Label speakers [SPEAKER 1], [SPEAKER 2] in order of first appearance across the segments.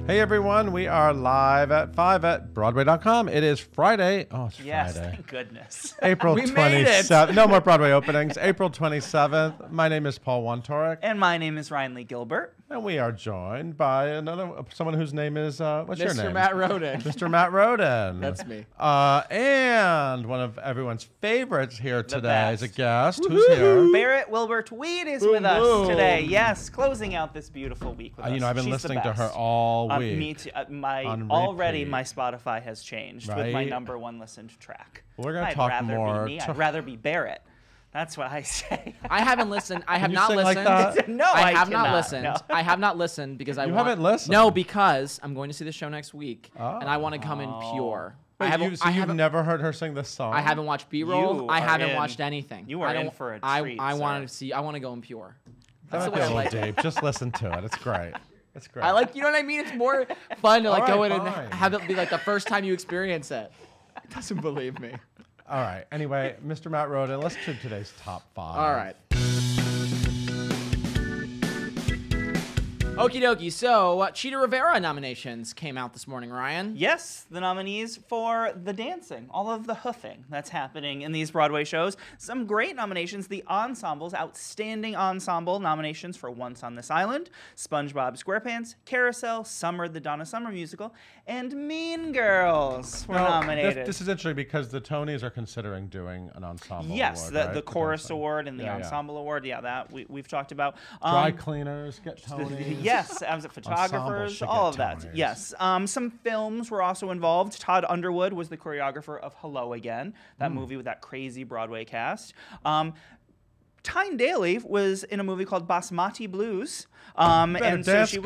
[SPEAKER 1] Hey everyone, we are live at 5 at Broadway.com. It is Friday. Oh, it's
[SPEAKER 2] yes,
[SPEAKER 1] Friday.
[SPEAKER 2] Thank goodness.
[SPEAKER 1] April 27th. No more Broadway openings. April 27th. My name is Paul Wontorek.
[SPEAKER 2] And my name is Ryan Lee Gilbert.
[SPEAKER 1] And we are joined by someone whose name is, what's your name?
[SPEAKER 3] Mr. Matt Roden.
[SPEAKER 1] Mr. Matt Roden.
[SPEAKER 3] That's me.
[SPEAKER 1] And one of everyone's favorites here today is a guest.
[SPEAKER 2] Woo-hoo!
[SPEAKER 1] Who's here?
[SPEAKER 2] Barrett Wilbert Weed is with us today. Yes, closing out this beautiful week with us.
[SPEAKER 1] You know, I've been
[SPEAKER 2] She's
[SPEAKER 1] listening to her all week.
[SPEAKER 2] Me too. Already my Spotify has changed with my #1 listened track.
[SPEAKER 1] We're going to talk more.
[SPEAKER 2] I'd rather be Barrett. That's what I say.
[SPEAKER 3] I haven't listened. I have
[SPEAKER 1] Can you
[SPEAKER 3] not
[SPEAKER 1] sing
[SPEAKER 3] listened.
[SPEAKER 1] like that?
[SPEAKER 2] No,
[SPEAKER 3] I have
[SPEAKER 2] cannot.
[SPEAKER 3] not listened.
[SPEAKER 2] No.
[SPEAKER 3] I have not listened because
[SPEAKER 1] You haven't listened?
[SPEAKER 3] No, because I'm going to see the show next week, and I want to come in pure.
[SPEAKER 1] Wait, you've never heard her sing this song?
[SPEAKER 3] I haven't watched B-roll. I haven't watched anything.
[SPEAKER 2] You are in for a treat.
[SPEAKER 3] I want to see. I want to go in pure.
[SPEAKER 1] That's the way I like it. Just listen to it. It's great. It's great.
[SPEAKER 3] I like, you know what I mean? It's more fun to go in
[SPEAKER 1] fine.
[SPEAKER 3] and have it be like the first time you experience it. It doesn't believe me.
[SPEAKER 1] All right. Anyway, Mr. Matt Roden, let's do today's top 5.
[SPEAKER 3] All right. Okie dokie. So, Cheetah Rivera nominations came out this morning, Ryan.
[SPEAKER 2] Yes, the nominees for the dancing, all of the hoofing that's happening in these Broadway shows. Some great nominations. The ensembles, outstanding ensemble nominations for Once on This Island, SpongeBob SquarePants, Carousel, Summer, the Donna Summer musical, and Mean Girls were nominated.
[SPEAKER 1] This is interesting because the Tonys are considering doing an ensemble
[SPEAKER 2] yes,
[SPEAKER 1] award, right?
[SPEAKER 2] the chorus award and the ensemble award. Yeah, that we've talked about.
[SPEAKER 1] Dry cleaners get Tonys.
[SPEAKER 2] Yes, as photographers, all of that.
[SPEAKER 1] Tonys.
[SPEAKER 2] Yes. Some films were also involved. Todd Underwood was the choreographer of Hello Again, that movie with that crazy Broadway cast. Tyne Daly was in a movie called Basmati Blues. And so she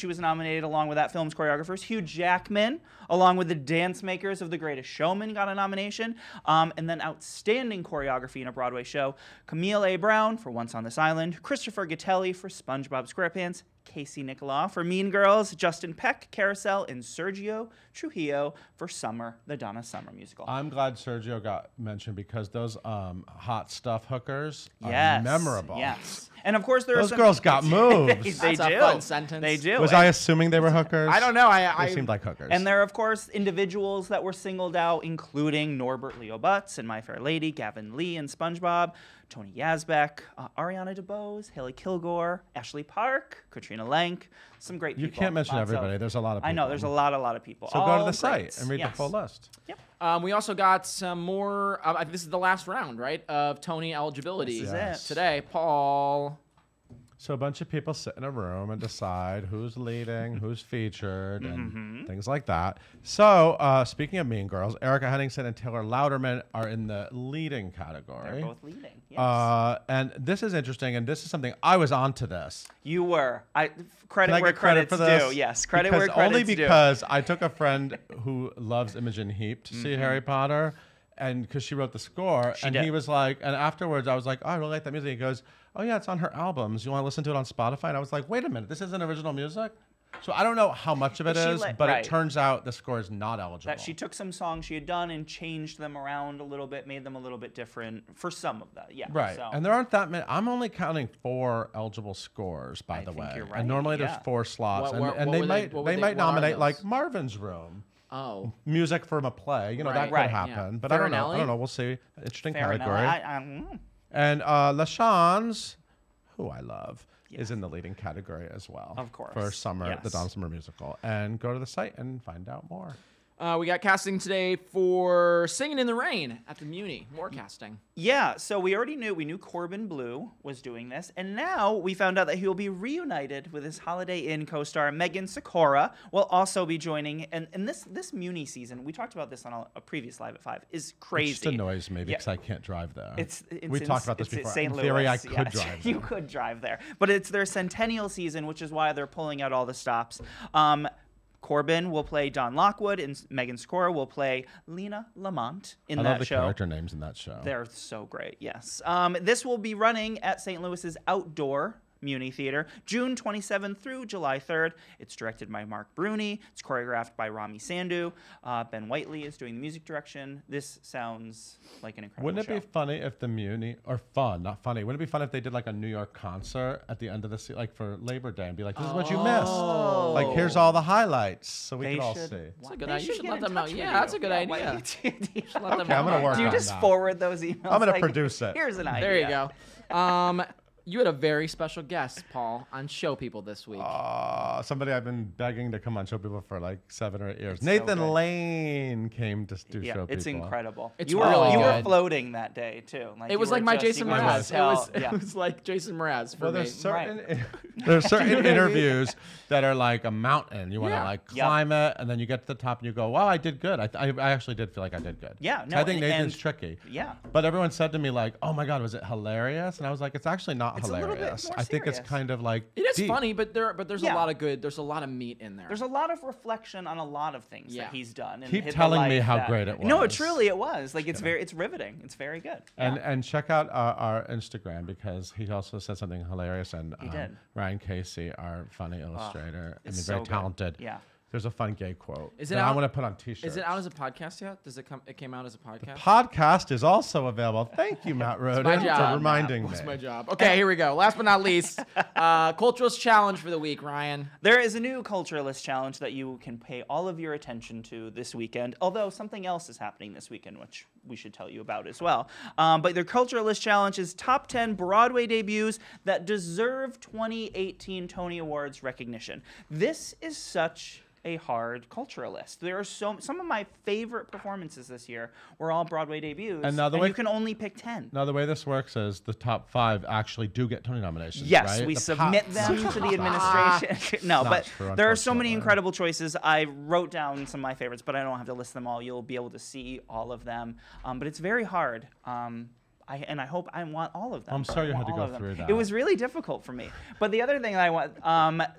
[SPEAKER 2] was nominated along with that film's choreographers. Hugh Jackman, along with the dance makers of The Greatest Showman, got a nomination. And then outstanding choreography in a Broadway show. Camille A. Brown for Once on This Island, Christopher Gattelli for SpongeBob SquarePants, Casey Nicholaw for Mean Girls, Justin Peck, Carousel, and Sergio Trujillo for Summer, the Donna Summer musical.
[SPEAKER 1] I'm glad Sergio got mentioned because those hot stuff hookers are memorable.
[SPEAKER 2] Yes. And of course,
[SPEAKER 1] those girls got moves.
[SPEAKER 2] They
[SPEAKER 3] That's
[SPEAKER 2] do.
[SPEAKER 3] a fun sentence.
[SPEAKER 2] They do.
[SPEAKER 1] Was I assuming they were hookers?
[SPEAKER 3] I don't know.
[SPEAKER 1] They seemed like hookers.
[SPEAKER 2] And there are, of course, individuals that were singled out, including Norbert Leo Butz and My Fair Lady, Gavin Lee and SpongeBob, Tony Yazbek, Ariana DeBose, Haley Kilgore, Ashley Park, Katrina Lenk, some great people.
[SPEAKER 1] You can't mention everybody. There's a lot of people.
[SPEAKER 2] I know. There's a lot of people.
[SPEAKER 1] So go to the site and read the full list.
[SPEAKER 2] Yep.
[SPEAKER 3] We also got some more. This is the last round, right, of Tony eligibility.
[SPEAKER 2] This is it.
[SPEAKER 3] Today, Paul.
[SPEAKER 1] So a bunch of people sit in a room and decide who's leading, who's featured, and things like that. So speaking of Mean Girls, Erica Henningsen and Taylor Louderman are in the leading category.
[SPEAKER 2] They're both leading, yes.
[SPEAKER 1] And this is interesting, and this is something I was onto this.
[SPEAKER 2] You were.
[SPEAKER 1] Can I
[SPEAKER 2] where
[SPEAKER 1] get credit
[SPEAKER 2] credit's
[SPEAKER 1] for this?
[SPEAKER 2] due. Yes, credit
[SPEAKER 1] because
[SPEAKER 2] where credit's
[SPEAKER 1] only
[SPEAKER 2] due.
[SPEAKER 1] because I took a friend who loves Imogen Heap to see Harry Potter, and because she wrote the score, he was like, and afterwards I was like, oh, I really like that music. He goes, oh yeah, it's on her albums. You want to listen to it on Spotify? And I was like, wait a minute, this isn't original music? So I don't know how much of it is, but it turns out the score is not eligible.
[SPEAKER 2] That she took some songs she had done and changed them around a little bit, made them a little bit different for some of that. Yeah.
[SPEAKER 1] Right.
[SPEAKER 2] So.
[SPEAKER 1] And there aren't that many. I'm only counting 4 eligible scores, by the way.
[SPEAKER 2] You're right.
[SPEAKER 1] And normally there's 4 slots.
[SPEAKER 3] What
[SPEAKER 1] They might nominate like
[SPEAKER 3] those?
[SPEAKER 1] Marvin's Room.
[SPEAKER 3] Oh.
[SPEAKER 1] Music from a play. You know, that could happen.
[SPEAKER 3] Yeah.
[SPEAKER 1] But I don't know.
[SPEAKER 3] Farinelli?
[SPEAKER 1] I don't know. We'll see. Interesting
[SPEAKER 2] Farinelli.
[SPEAKER 1] category. And LaShawne's, who I love, is in the leading category as well.
[SPEAKER 2] Of course.
[SPEAKER 1] For Summer, the Donna Summer musical. And go to the site and find out more.
[SPEAKER 3] We got casting today for Singing in the Rain at the Muni. More casting.
[SPEAKER 2] Yeah, so we knew Corbin Bleu was doing this, and now we found out that he will be reunited with his Holiday Inn co-star Megan Sikora will also be joining. And this Muni season, we talked about this on a previous Live at 5, is crazy.
[SPEAKER 1] It just annoys me because I can't drive there. We talked about this before.
[SPEAKER 2] St.
[SPEAKER 1] In theory,
[SPEAKER 2] Louis.
[SPEAKER 1] I could drive there.
[SPEAKER 2] You could drive there. But it's their centennial season, which is why they're pulling out all the stops. Corbin will play Don Lockwood, and Megan Sikora will play Lena Lamont in that show.
[SPEAKER 1] I love the character names in that show.
[SPEAKER 2] They're so great, yes. This will be running at St. Louis's outdoor Muni Theater, June 27th through July 3rd. It's directed by Mark Bruni. It's choreographed by Rami Sandhu. Ben Whiteley is doing the music direction. This sounds like an incredible
[SPEAKER 1] Wouldn't it
[SPEAKER 2] show.
[SPEAKER 1] be funny if the Muni, or fun, not funny, wouldn't it be fun if they did like a New York concert at the end of the like for Labor Day and be like, this is what you missed. Like, here's all the highlights so we can all see.
[SPEAKER 3] That's a good idea. You should let them know. Yeah, that's a good idea.
[SPEAKER 1] Okay, I'm going to work
[SPEAKER 2] Do you
[SPEAKER 1] on
[SPEAKER 2] just
[SPEAKER 1] that.
[SPEAKER 2] forward those emails?
[SPEAKER 1] I'm going to
[SPEAKER 2] like,
[SPEAKER 1] produce it.
[SPEAKER 2] Here's an idea.
[SPEAKER 3] There you go. You had a very special guest, Paul, on Show People this week.
[SPEAKER 1] Somebody I've been begging to come on Show People for like 7 or 8 years.
[SPEAKER 2] It's so
[SPEAKER 1] Nathan
[SPEAKER 2] good.
[SPEAKER 1] Lane came to do
[SPEAKER 2] Yeah,
[SPEAKER 1] Show People.
[SPEAKER 2] it's incredible.
[SPEAKER 3] It's
[SPEAKER 2] you
[SPEAKER 3] really
[SPEAKER 2] were
[SPEAKER 3] good.
[SPEAKER 2] floating that day too. Like,
[SPEAKER 3] It
[SPEAKER 2] you
[SPEAKER 3] was
[SPEAKER 2] were
[SPEAKER 3] like my
[SPEAKER 2] just-
[SPEAKER 3] Jason
[SPEAKER 2] you could
[SPEAKER 3] Mraz.
[SPEAKER 2] just tell-
[SPEAKER 3] It was like Jason Mraz for
[SPEAKER 1] Well,
[SPEAKER 3] me.
[SPEAKER 1] there's certain there's certain interviews that are like a mountain. You want to
[SPEAKER 3] Yeah.
[SPEAKER 1] like
[SPEAKER 2] Yep.
[SPEAKER 1] climb it, and then you get to the top and you go, "Wow, I did good." I actually did feel like I did good.
[SPEAKER 2] Yeah,
[SPEAKER 1] So
[SPEAKER 2] no,
[SPEAKER 1] I think
[SPEAKER 2] and-
[SPEAKER 1] Nathan's
[SPEAKER 2] and-
[SPEAKER 1] tricky.
[SPEAKER 2] Yeah.
[SPEAKER 1] But everyone said to me like, "Oh my God, was it hilarious?" And I was like, "It's actually not
[SPEAKER 2] It's a little bit
[SPEAKER 1] hilarious.
[SPEAKER 2] more
[SPEAKER 1] I think it's
[SPEAKER 2] serious.
[SPEAKER 1] kind of like
[SPEAKER 3] It is
[SPEAKER 1] deep.
[SPEAKER 3] funny, but there's
[SPEAKER 2] Yeah.
[SPEAKER 3] a lot of good. There's a lot of meat in there.
[SPEAKER 2] There's a lot of reflection on a lot of things
[SPEAKER 3] Yeah.
[SPEAKER 2] that he's done. And
[SPEAKER 1] Keep
[SPEAKER 2] hit the
[SPEAKER 1] telling me
[SPEAKER 2] life
[SPEAKER 1] how
[SPEAKER 2] that-
[SPEAKER 1] great it
[SPEAKER 2] No,
[SPEAKER 1] was.
[SPEAKER 2] truly it was. Like it's riveting. It's very good.
[SPEAKER 1] And check out our Instagram because he also said something hilarious. And
[SPEAKER 2] He did.
[SPEAKER 1] Ryan Casey, our funny illustrator,
[SPEAKER 2] it's
[SPEAKER 1] very
[SPEAKER 2] so good.
[SPEAKER 1] talented.
[SPEAKER 2] Yeah.
[SPEAKER 1] There's a fun gay quote.
[SPEAKER 3] Is it
[SPEAKER 1] that I
[SPEAKER 3] out-
[SPEAKER 1] want to put on T-shirts.
[SPEAKER 3] Is it out as a podcast yet? Does it come? It came out as a podcast.
[SPEAKER 1] Podcast is also available. Thank you, Matt Roden,
[SPEAKER 3] my
[SPEAKER 1] for
[SPEAKER 3] job.
[SPEAKER 1] reminding me.
[SPEAKER 3] That's my job. Okay, here we go. Last but not least, Culturalist Challenge for the week, Ryan.
[SPEAKER 2] There is a new Culturalist Challenge that you can pay all of your attention to this weekend, although something else is happening this weekend, which we should tell you about as well. But their Culturalist Challenge is top 10 Broadway debuts that deserve 2018 Tony Awards recognition. This is such a hard culturalist. There are some of my favorite performances this year were all Broadway debuts,
[SPEAKER 1] And now the way-
[SPEAKER 2] you can only pick 10.
[SPEAKER 1] Now, the way this works is the top 5 actually do get Tony nominations,
[SPEAKER 2] Yes,
[SPEAKER 1] right?
[SPEAKER 2] we
[SPEAKER 1] The
[SPEAKER 2] submit
[SPEAKER 1] top-
[SPEAKER 2] them to the administration. No,
[SPEAKER 1] Not
[SPEAKER 2] but
[SPEAKER 1] true,
[SPEAKER 2] there are so many
[SPEAKER 1] unfortunately.
[SPEAKER 2] incredible choices. I wrote down some of my favorites, but I don't have to list them all. You'll be able to see all of them. But it's very hard. I hope I want all of them.
[SPEAKER 1] I'm
[SPEAKER 2] but
[SPEAKER 1] sorry
[SPEAKER 2] I
[SPEAKER 1] you had
[SPEAKER 2] want
[SPEAKER 1] to
[SPEAKER 2] all
[SPEAKER 1] go
[SPEAKER 2] of them.
[SPEAKER 1] through that.
[SPEAKER 2] It was really difficult for me. But the other thing that I want,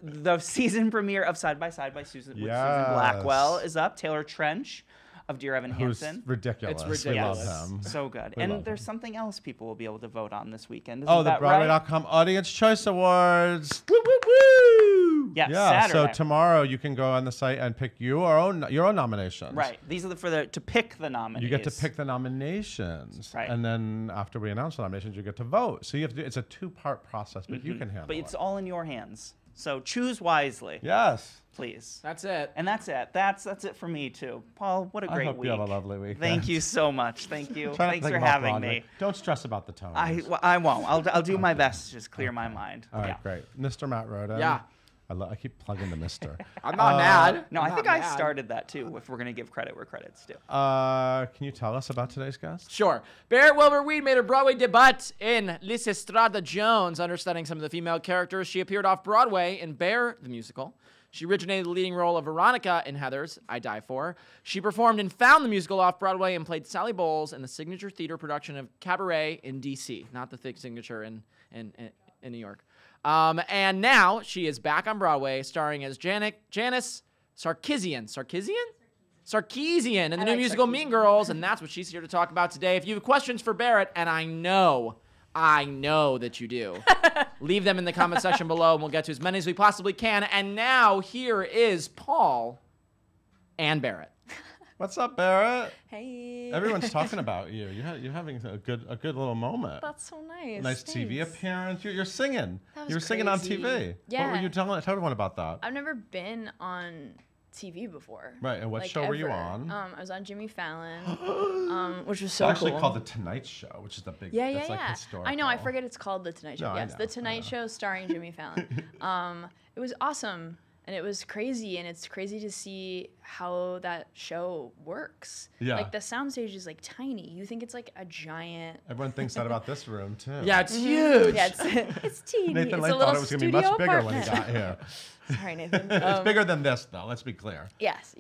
[SPEAKER 2] the season premiere of Side by Side by Susan with Susan
[SPEAKER 1] Yes.
[SPEAKER 2] Blackwell is up. Taylor Trench of Dear Evan
[SPEAKER 1] Who's
[SPEAKER 2] Hansen.
[SPEAKER 1] ridiculous.
[SPEAKER 3] It's
[SPEAKER 1] We love
[SPEAKER 3] ridiculous.
[SPEAKER 1] him.
[SPEAKER 2] So good.
[SPEAKER 1] We
[SPEAKER 2] And
[SPEAKER 1] love
[SPEAKER 2] there's
[SPEAKER 1] him.
[SPEAKER 2] something else people will be able to vote on this weekend. Isn't
[SPEAKER 1] Oh, the
[SPEAKER 2] that right?
[SPEAKER 1] Broadway.com Audience Choice Awards.
[SPEAKER 2] Woo, woo, woo!
[SPEAKER 1] Yeah,
[SPEAKER 2] Saturday.
[SPEAKER 1] so tomorrow you can go on the site and pick your own nominations.
[SPEAKER 2] Right. These are to pick the nominees.
[SPEAKER 1] You get to pick the nominations,
[SPEAKER 2] Right.
[SPEAKER 1] and then after we announce the nominations, you get to vote. So you have to. It's a 2-part process, but you can handle
[SPEAKER 2] But
[SPEAKER 1] it.
[SPEAKER 2] it's all in your hands. So choose wisely,
[SPEAKER 1] Yes.
[SPEAKER 2] please.
[SPEAKER 3] That's it.
[SPEAKER 2] And that's it. That's it for me too. Paul, what a
[SPEAKER 1] I
[SPEAKER 2] great
[SPEAKER 1] hope
[SPEAKER 2] week.
[SPEAKER 1] you have a lovely week.
[SPEAKER 2] Thank you so much. Thank you.
[SPEAKER 1] Try not to
[SPEAKER 2] Thanks
[SPEAKER 1] think
[SPEAKER 2] for
[SPEAKER 1] about
[SPEAKER 2] having
[SPEAKER 1] Broadway.
[SPEAKER 2] me.
[SPEAKER 1] Don't stress about the tones.
[SPEAKER 2] I won't. I'll do my best to just clear my mind.
[SPEAKER 1] All right,
[SPEAKER 2] Yeah.
[SPEAKER 1] great. Mr. Matt Roden.
[SPEAKER 3] Yeah.
[SPEAKER 1] I keep plugging the Mister.
[SPEAKER 3] I'm not mad.
[SPEAKER 2] No,
[SPEAKER 3] I'm
[SPEAKER 2] I think
[SPEAKER 3] not
[SPEAKER 2] I
[SPEAKER 3] mad.
[SPEAKER 2] started that too. If we're gonna give credit where credit's due.
[SPEAKER 1] Can you tell us about today's guest?
[SPEAKER 3] Sure. Barrett Wilbert Weed made her Broadway debut in Lysistrata Jones, understudying some of the female characters. She appeared off Broadway in Bear, the musical. She originated the leading role of Veronica in Heathers, I Die For. She performed in Found the musical off Broadway and played Sally Bowles in the signature theater production of Cabaret in D.C., not the thick signature in New York. And now she is back on Broadway, starring as Janice Sarkeesian in the new musical Mean Girls, and that's what she's here to talk about today. If you have questions for Barrett, and I know that you do, leave them in the comment section below, and we'll get to as many as we possibly can. And now here is Paul and Barrett.
[SPEAKER 1] What's up, Barrett?
[SPEAKER 4] Hey.
[SPEAKER 1] Everyone's talking about you. You're having a good little moment.
[SPEAKER 4] That's so nice.
[SPEAKER 1] Nice TV
[SPEAKER 4] Thanks.
[SPEAKER 1] appearance. You're singing.
[SPEAKER 4] That was
[SPEAKER 1] You were singing on
[SPEAKER 4] crazy.
[SPEAKER 1] TV.
[SPEAKER 4] Yeah.
[SPEAKER 1] What were you telling? Tell everyone about that.
[SPEAKER 4] I've never been on TV before.
[SPEAKER 1] Right, and what
[SPEAKER 4] like,
[SPEAKER 1] show were you
[SPEAKER 4] ever.
[SPEAKER 1] on?
[SPEAKER 4] I was on Jimmy Fallon, which was
[SPEAKER 1] It's
[SPEAKER 4] so
[SPEAKER 1] actually
[SPEAKER 4] cool.
[SPEAKER 1] called The Tonight Show, which is the big.
[SPEAKER 4] Yeah,
[SPEAKER 1] that's like
[SPEAKER 4] yeah.
[SPEAKER 1] historical.
[SPEAKER 4] I know. I forget it's called The Tonight Show.
[SPEAKER 1] No, I
[SPEAKER 4] Yes,
[SPEAKER 1] know,
[SPEAKER 4] The
[SPEAKER 1] I
[SPEAKER 4] Tonight
[SPEAKER 1] know.
[SPEAKER 4] Show starring Jimmy Fallon. It was awesome, and it was crazy, and it's crazy to see how that show works.
[SPEAKER 1] Yeah.
[SPEAKER 4] Like the soundstage is like tiny. You think it's like a giant.
[SPEAKER 1] Everyone thinks that about this room too.
[SPEAKER 3] Yeah, it's huge.
[SPEAKER 4] Yeah, it's teeny.
[SPEAKER 1] Nathan
[SPEAKER 4] it's
[SPEAKER 1] Lane
[SPEAKER 4] a little
[SPEAKER 1] thought it was going to be
[SPEAKER 4] studio
[SPEAKER 1] much bigger when he
[SPEAKER 4] apartment.
[SPEAKER 1] got here.
[SPEAKER 4] Sorry, Nathan.
[SPEAKER 1] It's bigger than this, though. Let's be clear.
[SPEAKER 4] Yes,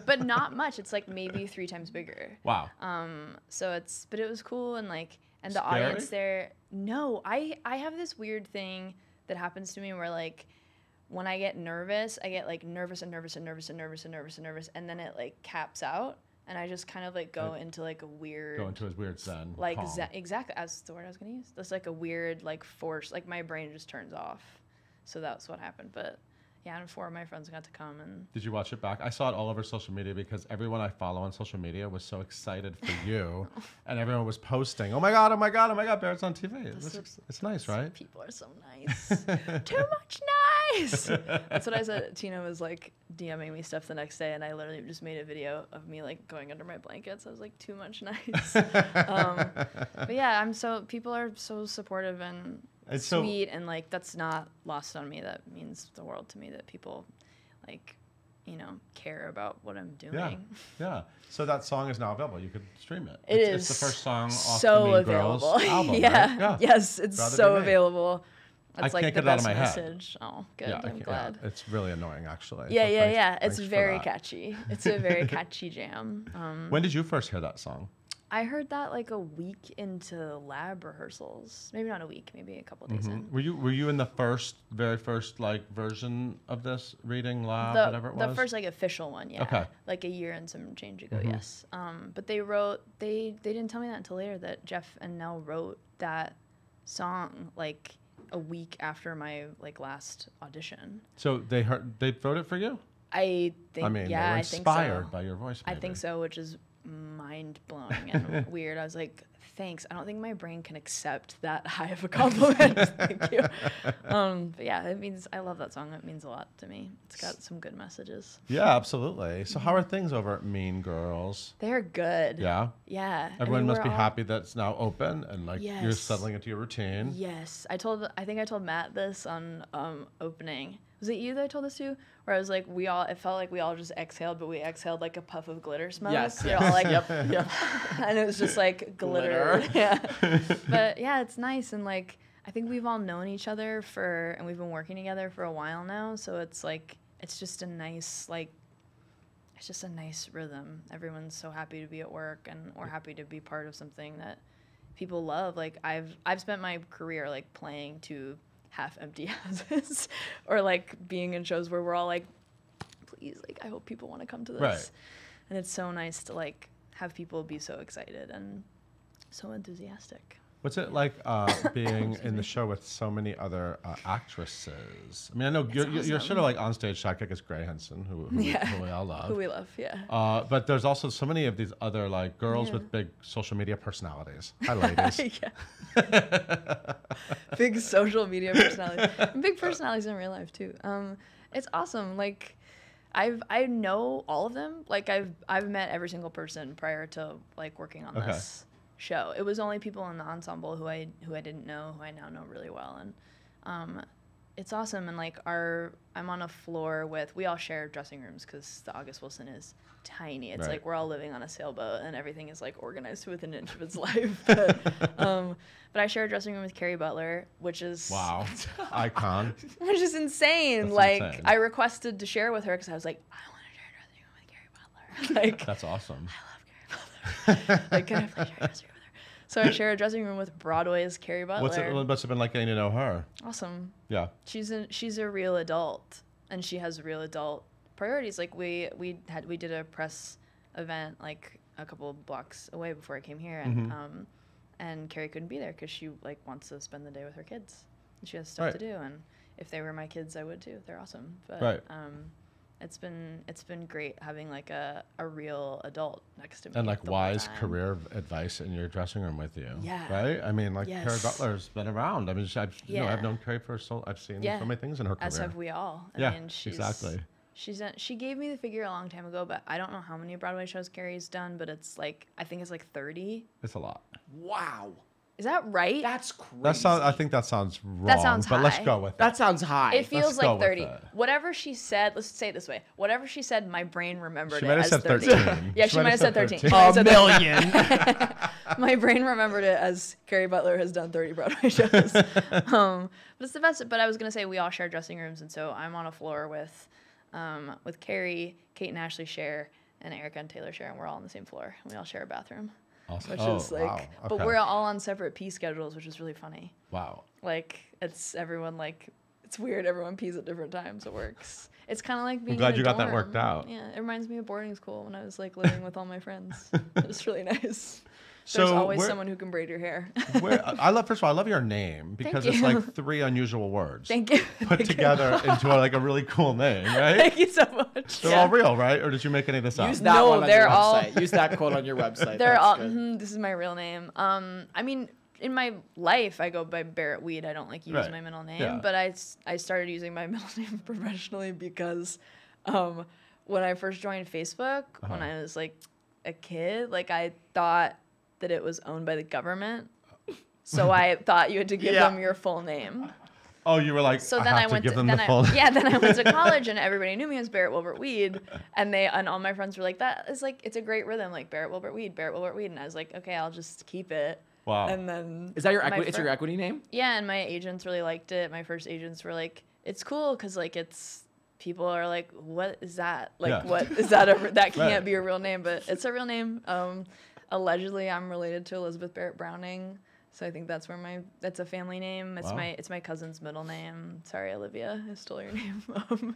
[SPEAKER 4] but not much. It's like maybe 3 times bigger.
[SPEAKER 1] Wow.
[SPEAKER 4] But it was cool and like, and the
[SPEAKER 1] Scary?
[SPEAKER 4] audience there. No, I have this weird thing that happens to me where like, when I get nervous, I get like nervous, and then it like caps out. and I just kind of like go into like a weird,
[SPEAKER 1] Go into his weird zen.
[SPEAKER 4] like
[SPEAKER 1] calm.
[SPEAKER 4] exactly as the word I was gonna use. That's like a weird like force, like my brain just turns off. So that's what happened. But yeah, and 4 of my friends got to come, and
[SPEAKER 1] Did you watch it back? I saw it all over social media because everyone I follow on social media was so excited for you, and everyone was posting, "Oh my god, oh my god, oh my god, Barrett's on TV." It's nice, right?
[SPEAKER 4] people are so nice. Too much nice. That's what I said. Tina was like DMing me stuff the next day, and I literally just made a video of me like going under my blankets. I was like, too much nice. But yeah, people are so supportive and sweet, and like that's not lost on me. That means the world to me that people like, care about what I'm doing.
[SPEAKER 1] Yeah. So that song is now available. You could stream it.
[SPEAKER 4] It's
[SPEAKER 1] the first song off
[SPEAKER 4] so
[SPEAKER 1] the Mean
[SPEAKER 4] available.
[SPEAKER 1] Girls album,
[SPEAKER 4] Yeah.
[SPEAKER 1] right? Yeah.
[SPEAKER 4] Yes, it's
[SPEAKER 1] Proud to
[SPEAKER 4] so
[SPEAKER 1] be me.
[SPEAKER 4] available. It's
[SPEAKER 1] I
[SPEAKER 4] like
[SPEAKER 1] can't
[SPEAKER 4] the
[SPEAKER 1] get it out of
[SPEAKER 4] best
[SPEAKER 1] my head.
[SPEAKER 4] message. Oh, good. I'm glad.
[SPEAKER 1] Yeah, it's really annoying, actually.
[SPEAKER 4] Yeah,
[SPEAKER 1] So
[SPEAKER 4] yeah.
[SPEAKER 1] thanks
[SPEAKER 4] It's
[SPEAKER 1] for
[SPEAKER 4] very
[SPEAKER 1] that.
[SPEAKER 4] catchy. It's a very catchy jam.
[SPEAKER 1] When did you first hear that song?
[SPEAKER 4] I heard that like a week into lab rehearsals. Maybe not a week, maybe a couple days in.
[SPEAKER 1] Were you in the very first like version of this reading lab, whatever it was?
[SPEAKER 4] The first like official one, yeah.
[SPEAKER 1] Okay.
[SPEAKER 4] Like a year and some change ago, yes. But they didn't tell me that until later that Jeff and Nell wrote that song like a week after my like last audition.
[SPEAKER 1] So they wrote it for you?
[SPEAKER 4] I think,
[SPEAKER 1] I mean,
[SPEAKER 4] yeah,
[SPEAKER 1] they were
[SPEAKER 4] I think so.
[SPEAKER 1] inspired by your voice.
[SPEAKER 4] I
[SPEAKER 1] Maybe.
[SPEAKER 4] think so, which is mind blowing and weird. I was like, thanks. I don't think my brain can accept that high of a compliment. Thank you. But yeah, it means I love that song. It means a lot to me. It's got some good messages.
[SPEAKER 1] Yeah, absolutely. So how are things over at Mean Girls?
[SPEAKER 4] They're good.
[SPEAKER 1] Yeah.
[SPEAKER 4] Yeah.
[SPEAKER 1] Everyone must be
[SPEAKER 4] we're all-
[SPEAKER 1] happy that it's now open and like you're
[SPEAKER 4] Yes.
[SPEAKER 1] settling into your routine.
[SPEAKER 4] Yes. I think I told Matt this on opening. Was it you that I told this to? Where I was like, it felt like we all just exhaled, but we exhaled like a puff of glitter smoke.
[SPEAKER 3] Yes.
[SPEAKER 4] They're all like,
[SPEAKER 3] Yep.
[SPEAKER 4] and it was just like glitter. Yeah. But yeah, it's nice. And like, I think we've all known each other and we've been working together for a while now. So it's like, it's just a nice rhythm. Everyone's so happy to be at work, and we're happy to be part of something that people love. Like I've spent my career like playing to half-empty houses or like being in shows where we're all like, please, like I hope people want to come to this.
[SPEAKER 1] Right.
[SPEAKER 4] And it's so nice to like have people be so excited and so enthusiastic.
[SPEAKER 1] What's it like being in the show with so many other actresses? I mean, I know you're sort
[SPEAKER 4] awesome.
[SPEAKER 1] of like onstage sidekick as Gray Henson, who we all love.
[SPEAKER 4] Who we love, yeah.
[SPEAKER 1] But there's also so many of these other like girls with big social media personalities. Hi, ladies.
[SPEAKER 4] Yeah. Big social media personalities. And big personalities in real life too. It's awesome. Like I know all of them. Like I've met every single person prior to like working on this show. It was only people in the ensemble who I didn't know, who I now know really well. And it's awesome. And like I'm on a floor we all share dressing rooms because the August Wilson is tiny. It's like we're all living on a sailboat and everything is like organized to within an inch of its life. But I share a dressing room with Kerry Butler, which is
[SPEAKER 1] Wow, icon.
[SPEAKER 4] which is insane.
[SPEAKER 1] That's
[SPEAKER 4] like
[SPEAKER 1] insane.
[SPEAKER 4] I requested to share with her because I was like, I want to share a dressing room with Kerry Butler. Like
[SPEAKER 1] That's awesome.
[SPEAKER 4] like, can I please share a dressing room with her? So I share a dressing room with Broadway's Kerry Butler.
[SPEAKER 1] What must have been like getting to know her?
[SPEAKER 4] Awesome.
[SPEAKER 1] Yeah.
[SPEAKER 4] She's a real adult, and she has real adult priorities. Like we did a press event like a couple blocks away before I came here, and Kerry couldn't be there because she like wants to spend the day with her kids. She has stuff to do, and if they were my kids, I would too. They're awesome. But it's been great having like a real adult next to me.
[SPEAKER 1] And like
[SPEAKER 4] the whole
[SPEAKER 1] wise
[SPEAKER 4] time.
[SPEAKER 1] career advice in your dressing room with you.
[SPEAKER 4] Yeah.
[SPEAKER 1] Right? I mean, like Kerry
[SPEAKER 4] Yes.
[SPEAKER 1] Butler's been around. I mean, I've known Kerry I've seen so many things in her career.
[SPEAKER 4] As have we all. I mean,
[SPEAKER 1] exactly.
[SPEAKER 4] She gave me the figure a long time ago, but I don't know how many Broadway shows Kerry's done, but it's like, I think it's like 30.
[SPEAKER 1] It's a lot.
[SPEAKER 3] Wow.
[SPEAKER 4] Is that right?
[SPEAKER 3] That's crazy.
[SPEAKER 1] I think that sounds wrong.
[SPEAKER 4] sounds
[SPEAKER 1] but let's
[SPEAKER 4] high.
[SPEAKER 1] go with it.
[SPEAKER 3] That sounds high.
[SPEAKER 4] It feels
[SPEAKER 1] Let's go
[SPEAKER 4] like
[SPEAKER 1] with
[SPEAKER 4] 30.
[SPEAKER 1] it.
[SPEAKER 4] Whatever she said, let's say it this way. Whatever she said, my brain remembered
[SPEAKER 1] She
[SPEAKER 4] it
[SPEAKER 1] might have
[SPEAKER 4] as
[SPEAKER 1] said
[SPEAKER 4] 30.
[SPEAKER 1] 13.
[SPEAKER 4] Yeah, she might have said 13. She might
[SPEAKER 3] A
[SPEAKER 4] have said 13.
[SPEAKER 3] million.
[SPEAKER 4] My brain remembered it as Kerry Butler has done 30 Broadway shows. But it's the best. But I was going to say we all share dressing rooms, and so I'm on a floor with Kerry, Kate and Ashley share, and Erica and Taylor share, and we're all on the same floor. And we all share a bathroom.
[SPEAKER 1] Awesome.
[SPEAKER 4] Which
[SPEAKER 1] Oh,
[SPEAKER 4] is like,
[SPEAKER 1] wow.
[SPEAKER 4] but
[SPEAKER 1] Okay.
[SPEAKER 4] we're all on separate pee schedules, which is really funny.
[SPEAKER 1] Wow.
[SPEAKER 4] Like it's everyone like It's weird. Everyone pees at different times. It works. It's kind of like being.
[SPEAKER 1] I'm glad
[SPEAKER 4] in a
[SPEAKER 1] you got that
[SPEAKER 4] dorm.
[SPEAKER 1] worked out.
[SPEAKER 4] Yeah, it reminds me of boarding school when I was like living with all my friends. It's really nice.
[SPEAKER 1] So
[SPEAKER 4] There's always someone who can braid your hair.
[SPEAKER 1] First of all, I love your name because it's like 3 unusual words.
[SPEAKER 4] Thank you.
[SPEAKER 1] Put together into like a really cool name, right?
[SPEAKER 4] Thank you so much.
[SPEAKER 1] They're all real, right? Or did you make any of this up?
[SPEAKER 3] Use that
[SPEAKER 4] No,
[SPEAKER 3] one on
[SPEAKER 4] they're
[SPEAKER 3] your
[SPEAKER 4] all-
[SPEAKER 3] website. Use that quote on your website.
[SPEAKER 4] They're
[SPEAKER 3] That's
[SPEAKER 4] all.
[SPEAKER 3] good.
[SPEAKER 4] This is my real name. I mean, in my life, I go by Barrett Weed. I don't like use
[SPEAKER 1] Right.
[SPEAKER 4] my middle name,
[SPEAKER 1] Yeah.
[SPEAKER 4] but I started using my middle name professionally because when I first joined Facebook, when I was like a kid, like I thought that it was owned by the government. So I thought you had to give them your full name.
[SPEAKER 1] Oh, you were like,
[SPEAKER 4] So
[SPEAKER 1] I
[SPEAKER 4] then
[SPEAKER 1] have
[SPEAKER 4] I
[SPEAKER 1] to
[SPEAKER 4] went
[SPEAKER 1] give
[SPEAKER 4] to
[SPEAKER 1] them
[SPEAKER 4] then
[SPEAKER 1] the
[SPEAKER 4] I,
[SPEAKER 1] full name.
[SPEAKER 4] yeah, then I went to college and everybody knew me as Barrett Wilbert Weed, and all my friends were like, that is like, it's a great rhythm, like Barrett Wilbert Weed, and I was like, okay, I'll just keep it.
[SPEAKER 1] Wow.
[SPEAKER 4] And then
[SPEAKER 3] Is that your
[SPEAKER 4] my
[SPEAKER 3] equity? It's your
[SPEAKER 4] fir-
[SPEAKER 3] equity name?
[SPEAKER 4] Yeah, and my agents really liked it. My first agents were like, it's cool because like people are like, what is that? Like,
[SPEAKER 1] Yeah.
[SPEAKER 4] what is that? That can't
[SPEAKER 1] Right.
[SPEAKER 4] be a real name, but it's a real name. Allegedly, I'm related to Elizabeth Barrett Browning, so I think that's that's a family name. It's
[SPEAKER 1] Wow.
[SPEAKER 4] it's my cousin's middle name. Sorry, Olivia, I stole your name.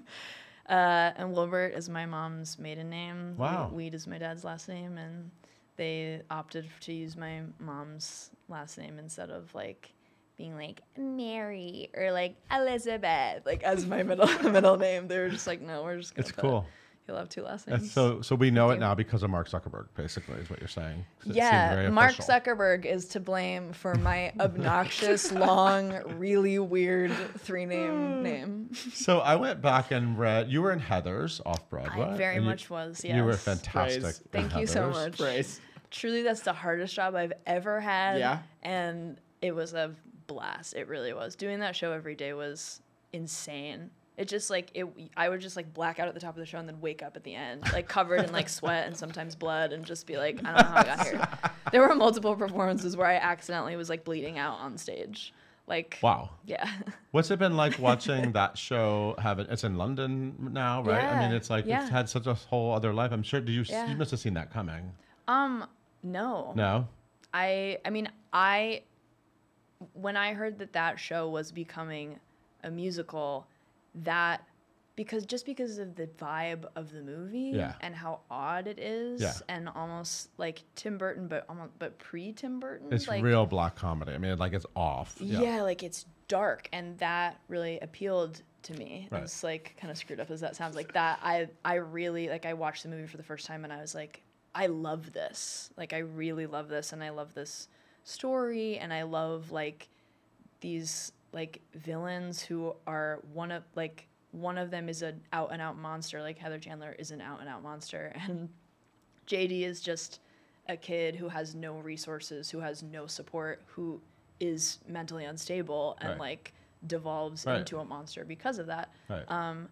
[SPEAKER 4] And Wilbert is my mom's maiden name.
[SPEAKER 1] Wow.
[SPEAKER 4] Weed is my dad's last name, and they opted to use my mom's last name instead of like being like Mary or like Elizabeth, like as my middle name. They were just like, no, we're just gonna.
[SPEAKER 1] It's cool.
[SPEAKER 4] You'll have 2 last names.
[SPEAKER 1] So we know it
[SPEAKER 4] you.
[SPEAKER 1] now because of Mark Zuckerberg, basically, is what you're saying. It seems
[SPEAKER 4] Yeah,
[SPEAKER 1] very
[SPEAKER 4] Mark
[SPEAKER 1] official.
[SPEAKER 4] Zuckerberg is to blame for my obnoxious, long, really weird 3-name name.
[SPEAKER 1] So I went back and read. You were in Heathers off Broadway.
[SPEAKER 4] I very
[SPEAKER 1] and
[SPEAKER 4] much was,
[SPEAKER 1] You were
[SPEAKER 4] yes.
[SPEAKER 1] fantastic.
[SPEAKER 3] Praise.
[SPEAKER 1] in
[SPEAKER 4] Thank you so
[SPEAKER 1] Heathers.
[SPEAKER 4] much.
[SPEAKER 3] Praise.
[SPEAKER 4] Truly, that's the hardest job I've ever had.
[SPEAKER 3] Yeah?
[SPEAKER 4] And it was a blast. It really was. Doing that show every day was insane. It just like I would just like black out at the top of the show and then wake up at the end, like covered in like sweat and sometimes blood, and just be like, I don't know how I got here. There were multiple performances where I accidentally was like bleeding out on stage. Like,
[SPEAKER 1] Wow.
[SPEAKER 4] yeah.
[SPEAKER 1] What's it been like watching that show? It's in London now, right? I mean,
[SPEAKER 4] Yeah,
[SPEAKER 1] it's like
[SPEAKER 4] yeah.
[SPEAKER 1] it's had such a whole other life. I'm sure. You
[SPEAKER 4] Yeah.
[SPEAKER 1] must have seen that coming?
[SPEAKER 4] No.
[SPEAKER 1] No.
[SPEAKER 4] I mean, when I heard that show was becoming a musical, because of the vibe of the movie
[SPEAKER 1] Yeah.
[SPEAKER 4] and how odd it is,
[SPEAKER 1] Yeah.
[SPEAKER 4] and almost like Tim Burton, but pre Tim Burton.
[SPEAKER 1] It's
[SPEAKER 4] like,
[SPEAKER 1] real black comedy. I mean, like it's off.
[SPEAKER 4] Yeah, like it's dark, and that really appealed to me.
[SPEAKER 1] Right.
[SPEAKER 4] It's like kind of screwed up as that sounds. Like that, I really like. I watched the movie for the first time, and I was like, I love this. Like I really love this, and I love this story, and I love like these like villains who are one of them is an out and out monster. Like Heather Chandler is an out and out monster, and JD is just a kid who has no resources, who has no support, who is mentally unstable and
[SPEAKER 1] Right.
[SPEAKER 4] like devolves
[SPEAKER 1] Right.
[SPEAKER 4] into a monster because of that.
[SPEAKER 1] Right.
[SPEAKER 4] And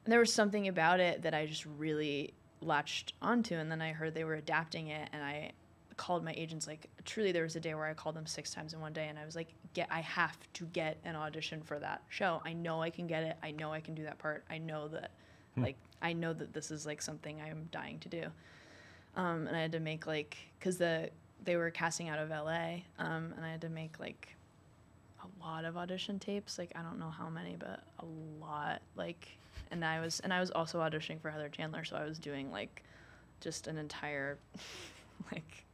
[SPEAKER 4] there was something about it that I just really latched onto, and then I heard they were adapting it, and I called my agents. Like truly, there was a day where I called them 6 times in one day, and I was like, I have to get an audition for that show. I know I can get it. I know I can do that part. I know that I know that this is like something I'm dying to do. And I had to make like, because they were casting out of LA, and I had to make like a lot of audition tapes. Like I don't know how many, but a lot. Like, and I was also auditioning for Heather Chandler, so I was doing like just an entire like,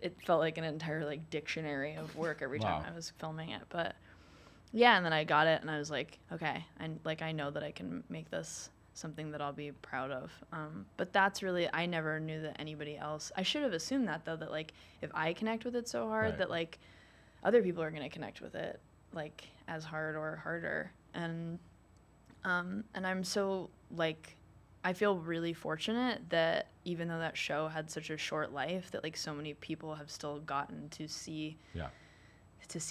[SPEAKER 4] it felt like an entire like dictionary of work every time
[SPEAKER 1] Wow.
[SPEAKER 4] I was filming it. But yeah, and then I got it, and I was like, okay, and like I know that I can make this something that I'll be proud of. But that's really, I never knew that anybody else. I should have assumed that though, that like if I connect with it so hard,
[SPEAKER 1] Right.
[SPEAKER 4] that like other people are gonna connect with it like as hard or harder. And I'm so like, I feel really fortunate that even though that show had such a short life, that like so many people have still gotten to see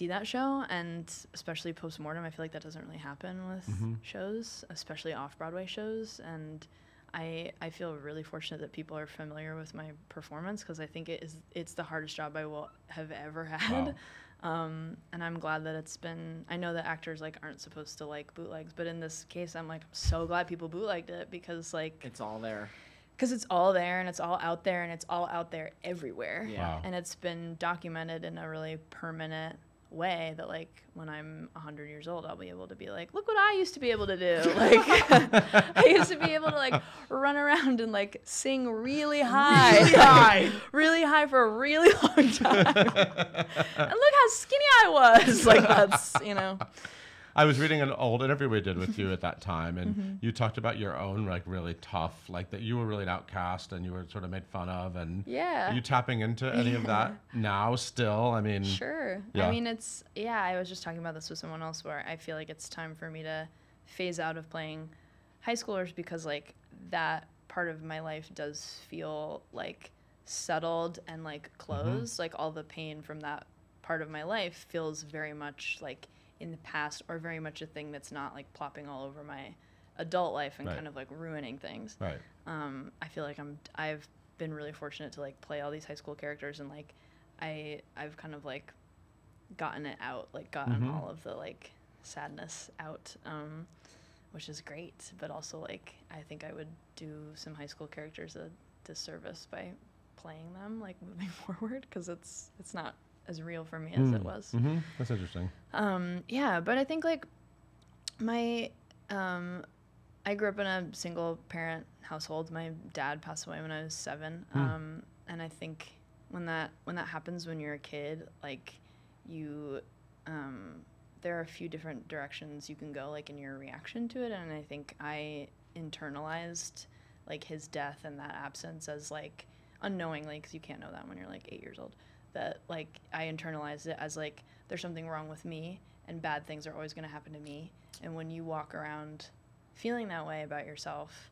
[SPEAKER 4] that show. And especially post-mortem, I feel like that doesn't really happen with shows, especially off-Broadway shows. And I feel really fortunate that people are familiar with my performance, because I think it's the hardest job I will have ever had.
[SPEAKER 1] Wow.
[SPEAKER 4] And I'm glad that it's been, I know that actors like aren't supposed to like bootlegs, but in this case, I'm like, I'm so glad people bootlegged it, because like,
[SPEAKER 3] It's all there.
[SPEAKER 4] because it's all there, and it's all out there, and it's all out there everywhere.
[SPEAKER 3] Yeah.
[SPEAKER 1] Wow.
[SPEAKER 4] And it's been documented in a really permanent, way that like when I'm 100 years old, I'll be able to be like, look what I used to be able to do. Like I used to be able to like run around and like sing really high, really high for a really long time. And look how skinny I was. Like that's, you know.
[SPEAKER 1] I was reading an old interview we did with you at that time, and you talked about your own like really tough, like that you were really an outcast and you were sort of made fun of, and
[SPEAKER 4] yeah.
[SPEAKER 1] Are you tapping into any of that now still? I mean,
[SPEAKER 4] sure. Yeah. I mean, I was just talking about this with someone else where I feel like it's time for me to phase out of playing high schoolers because like that part of my life does feel like settled and like closed. Like all the pain from that part of my life feels very much like in the past, or very much a thing that's not like plopping all over my adult life and kind of like ruining things.
[SPEAKER 1] Right.
[SPEAKER 4] I feel like I've been really fortunate to like play all these high school characters, and like I've kind of like gotten it out, like gotten all of the like sadness out, which is great. But also like I think I would do some high school characters a disservice by playing them like moving forward, because it's not as real for me as it was.
[SPEAKER 1] That's interesting.
[SPEAKER 4] Yeah, but I think like my I grew up in a single parent household. My dad passed away when I was 7. And I think when that happens when you're a kid, like you there are a few different directions you can go like in your reaction to it, and I think I internalized like his death and that absence as like unknowingly, because you can't know that when you're like 8 years old, that like I internalized it as like there's something wrong with me and bad things are always going to happen to me. And when you walk around feeling that way about yourself,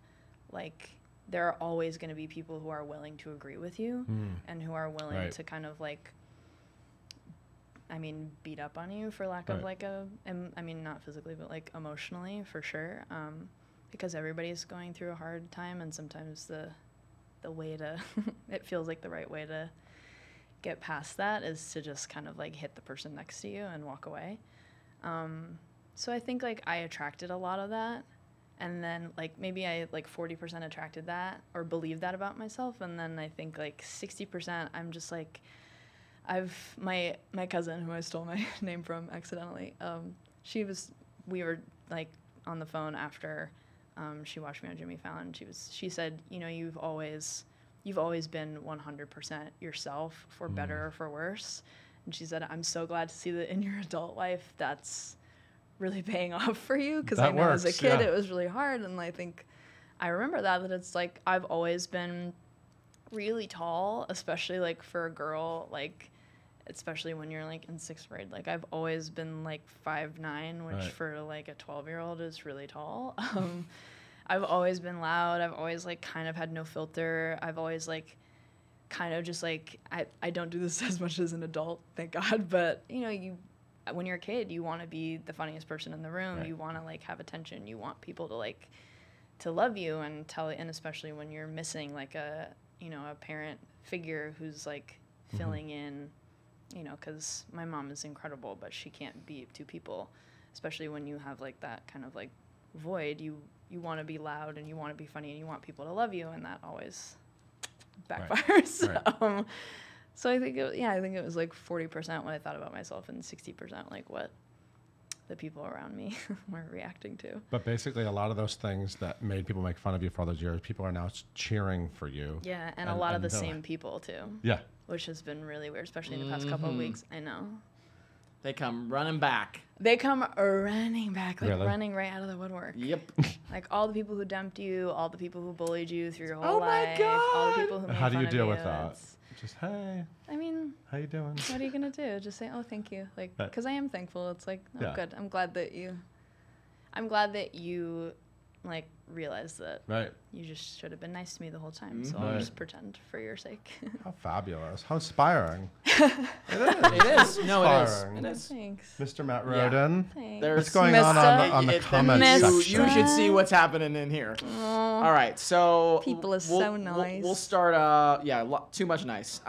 [SPEAKER 4] like there are always going to be people who are willing to agree with you and who are willing to kind of like, I mean, beat up on you for lack of like I mean, not physically, but like emotionally for sure. Because everybody's going through a hard time, and sometimes the way to, it feels like the right way to get past that is to just kind of like hit the person next to you and walk away. So I think like I attracted a lot of that, and then like maybe I like 40% attracted that or believed that about myself, and then I think like 60% I'm just like my cousin, who I stole my name from accidentally, we were like on the phone after she watched me on Jimmy Fallon. She said, you know, you've always been 100% yourself, for better or for worse. And she said, I'm so glad to see that in your adult life that's really paying off for you, because I know as a kid it was really hard. And I think I remember that it's like I've always been really tall, especially like for a girl, like especially when you're like in 6th grade. Like I've always been like 5'9", which for like a 12-year-old is really tall. I've always been loud. I've always like kind of had no filter. I've always like kind of just like, I don't do this as much as an adult, thank God. But you know, when you're a kid, you want to be the funniest person in the room. You want to like have attention. You want people to like to love you and especially when you're missing like a parent figure who's like filling in, you know, because my mom is incredible, but she can't be 2 people, especially when you have like that kind of like void. You want to be loud and you want to be funny and you want people to love you, and that always backfires. So I think it was like 40% what I thought about myself and 60% like what the people around me were reacting to.
[SPEAKER 1] But basically a lot of those things that made people make fun of you for all those years, people are now cheering for you.
[SPEAKER 4] Yeah, and a lot of the same people too.
[SPEAKER 1] Yeah.
[SPEAKER 4] Which has been really weird, especially in the past couple of weeks. I know.
[SPEAKER 3] They come running back.
[SPEAKER 4] They come running back, like
[SPEAKER 1] Really?
[SPEAKER 4] running right out of the woodwork.
[SPEAKER 3] Yep.
[SPEAKER 4] Like all the people who dumped you, all the people who bullied you through your whole
[SPEAKER 3] my
[SPEAKER 4] life,
[SPEAKER 3] God.
[SPEAKER 4] all the people who made
[SPEAKER 1] How do
[SPEAKER 4] fun
[SPEAKER 1] you
[SPEAKER 4] of
[SPEAKER 1] deal
[SPEAKER 4] you.
[SPEAKER 1] with that? Just, hey,
[SPEAKER 4] I mean,
[SPEAKER 1] how you doing?
[SPEAKER 4] what are you gonna do? Just say, oh, thank you, like,
[SPEAKER 1] Right.
[SPEAKER 4] because I am thankful. It's like, oh, good. I'm glad that you, like, realized that
[SPEAKER 1] Right.
[SPEAKER 4] you just should have been nice to me the whole time. So I'll
[SPEAKER 1] Right.
[SPEAKER 4] just pretend for your sake.
[SPEAKER 1] How fabulous. How inspiring.
[SPEAKER 3] It is. No, it is.
[SPEAKER 1] Inspiring.
[SPEAKER 3] It is.
[SPEAKER 4] Thanks.
[SPEAKER 1] Mr. Matt
[SPEAKER 3] Yeah.
[SPEAKER 1] Roden.
[SPEAKER 4] Thanks.
[SPEAKER 3] There's
[SPEAKER 1] What's going on the
[SPEAKER 3] It-
[SPEAKER 1] comments
[SPEAKER 3] you,
[SPEAKER 1] section?
[SPEAKER 3] you should see what's happening in here.
[SPEAKER 4] Aw.
[SPEAKER 3] All right, so
[SPEAKER 4] People are so nice.
[SPEAKER 3] We'll start. Too much nice.